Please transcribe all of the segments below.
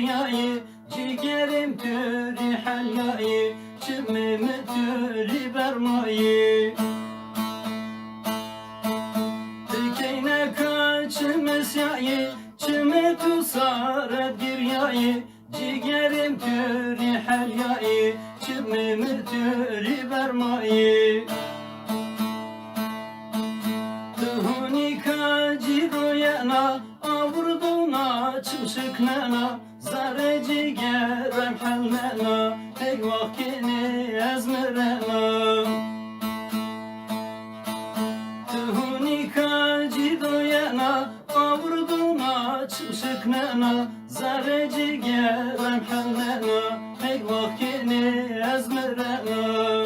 deryayı, ciğerim türü halyayı, çimimi türü bermayı. Dikeyne kaçım esyayı, çime tusara diryayı, ciğerim türü halyayı, çimimi türü bermayı. Tuhunika ciroyana, avurduna çımşıknana, zare ciğerem hallena, ey vakini ezmirena. Tuhunika ciroyana, avurduna çımşıknana, zare ciğerem hallena, ey vakini ezmirena.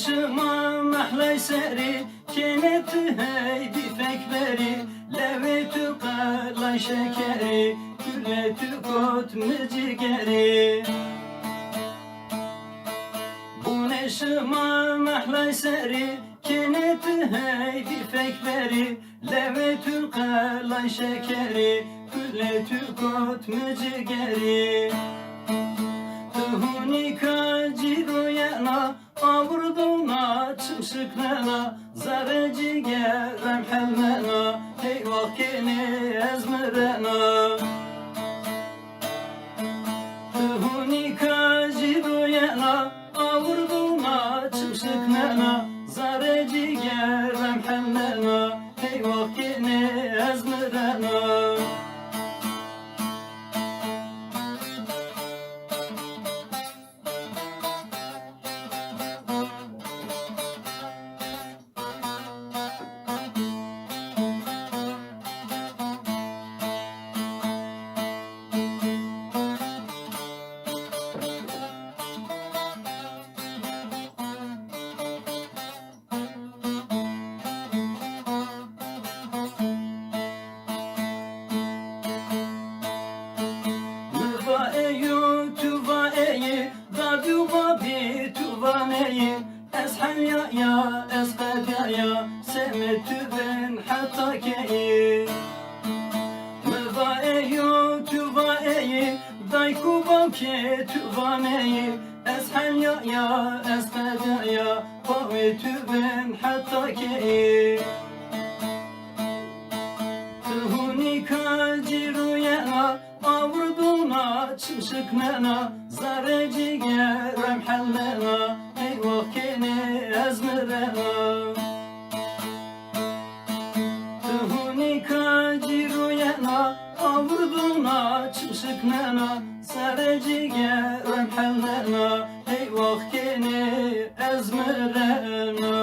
Şıma mahlay seri, kenet heydi fekberi, levetü kalay şekeri, külletü kot mücigeri. Bu ne şıma mahlay seri, kenet heydi fekberi, levetü kalay şekeri, külletü kot mücigeri. Tuhunika ciroyana, avurduna çımşıknana, zare ciğerem hellena, hey vakini ezmirena. Tuhunika ciroyana, avurduna çımşıknana, zare ciğerem hellena, hey vakini ezmirena. Ez halya ya ez qadaya semetü ben hatta ki Mvaeyo tuvaeyi dayku banke tuvaneyi Ez halya ya ez qadaya pavetü ben hatta ki Tuhunika ciruyana avurduna çımşıknana zare ciğerem hallena ey vakini ezmirena. Tuhunika ciruyana avurduna çımşıknana zare ciğerem hallena ey vakini ezmirena.